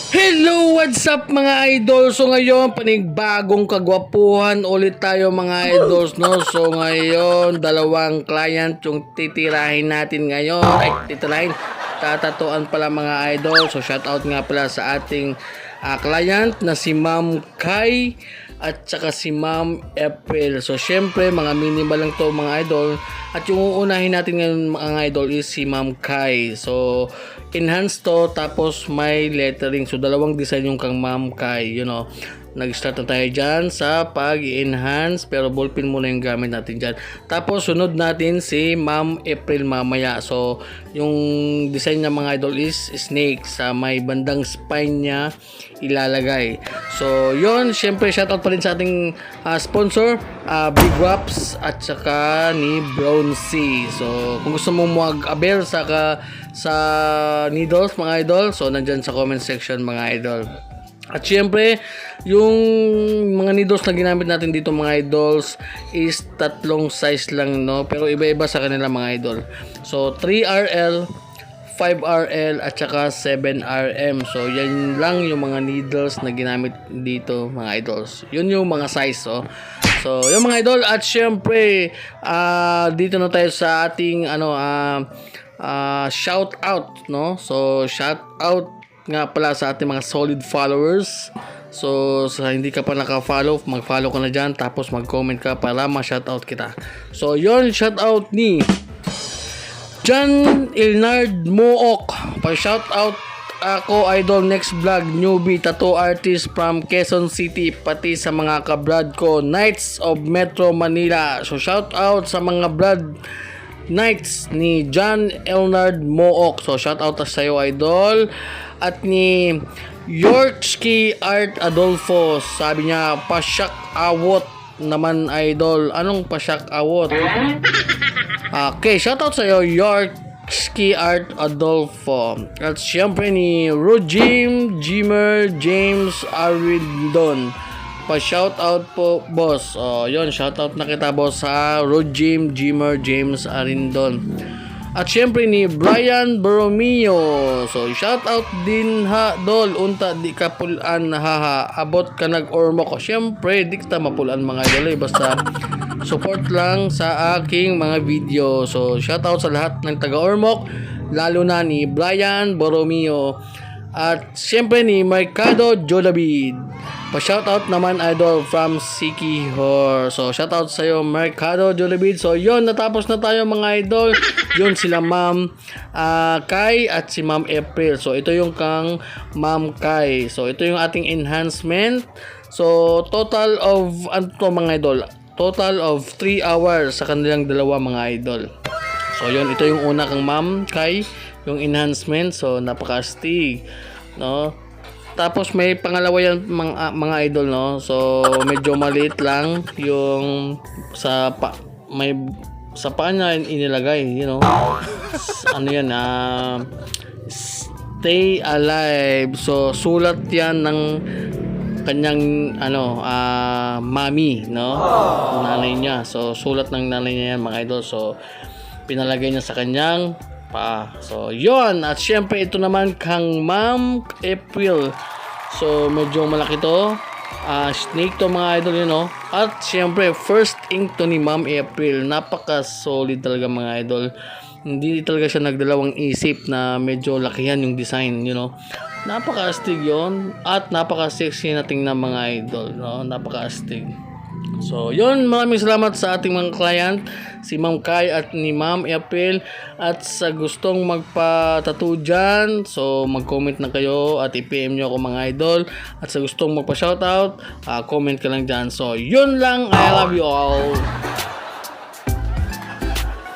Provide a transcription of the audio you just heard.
Hello, what's up mga idol? So ngayon, panibagong kagwapuhan ulit tayo mga idols, no? So ngayon, dalawang client yung titirahin natin ngayon. Ay, titirahin. Tatatuan pala mga idol. So shoutout nga pala sa ating client na si Ma'am Kai at saka si Ma'am April. So syempre, mga minimal lang to mga idol. At yung uunahin natin ngayon mga idol is si Ma'am Kai. So enhanced to, tapos may lettering. So dalawang design yung kang Ma'am Kai, you know. Nag-start na tayo dyan sa pag-enhance, pero ballpen muna yung gamit natin dyan. Tapos sunod natin si Ma'am April mamaya. So yung design niya mga idol is snake, sa may bandang spine niya ilalagay. So yun, syempre shoutout pa rin sa ating sponsor, Big Waps at saka ni Brown C. So kung gusto mo mag-abel sa needles mga idol, so nandyan sa comment section mga idol. At syempre, yung mga needles na ginamit natin dito mga idols is tatlong size lang, no? Pero iba-iba sa kanila mga idol. So 3RL, 5RL at saka 7RM. So yan lang yung mga needles na ginamit dito mga idols. Yun yung mga size, oh. So yung mga idol, at syempre dito na tayo sa ating shout out, no? So shout out nga pala sa ating mga solid followers. So sa hindi ka pa naka-follow, mag-follow ka na dyan, tapos mag-comment ka para ma-shoutout kita. So yon, shoutout ni John Elnard Mook. Pa-shoutout ako idol, next vlog newbie tattoo artist from Quezon City, pati sa mga kabrad ko Knights of Metro Manila. So shoutout sa mga brad Knights ni John Elnard Mook. So shoutout sa iyo idol. At ni Yorkski Art Adolfo, sabi niya pasyak awot naman idol. Anong pasyak awot? Okay, shoutout sa iyo Yorkski Art Adolfo. At syempre ni Rojim Jimmer James Arindon, pa-shoutout po boss. Yun, shoutout na kita boss sa Rojim Jimmer James Arindon. At syempre ni Brian Borromeo. So shoutout din ha dol, unta di ka pulan haha, abot ka nag-ormo ko. Syempre di kita mapulan mga idol, basta support lang sa aking mga video. So shoutout sa lahat ng taga-Ormoc, lalo na ni Brian Borromeo. At syempre ni Mercado Jolabid, pa-shoutout naman idol from Sikihor. So shoutout sa iyo Mercado Jolabid. So yon, natapos na tayo mga idol. Yun sila Ma'am Kai at si Ma'am April. So ito yung kang Ma'am Kai. So ito yung ating enhancement. So total of mga idol, total of 3 hours sa kanilang dalawa mga idol. So yun, ito yung una kang Ma'am Kai, yung enhancement. So napaka-astig, no? Tapos may pangalawa yan mga idol, no? So medyo maliit lang yung sa paa niya inilagay, you know. Ano yan, stay alive. So sulat yan ng kanyang mami, no? Nanay niya. So sulat ng nanay niya yan mga idol. So pinalagay niya sa kanyang pa. So yon. At syempre ito naman kang Ma'am April. So medyo malaki to, snake to mga idol, you know. At syempre first ink to ni Ma'am April. Napaka solid talaga mga idol. Hindi talaga siya nagdalawang isip na medyo lakihan yung design, you know. Napaka astig yon. At napaka sexy na tingnan mga idol, no? Napaka astig. So yun, maraming salamat sa ating mga client, si Ma'am Kai at ni Ma'am April. At sa gustong magpa-tattoo dyan, so mag-comment na kayo at i-PM nyo ako mga idol. At sa gustong magpa-shoutout, comment ka lang dyan. So yun lang, I love you all.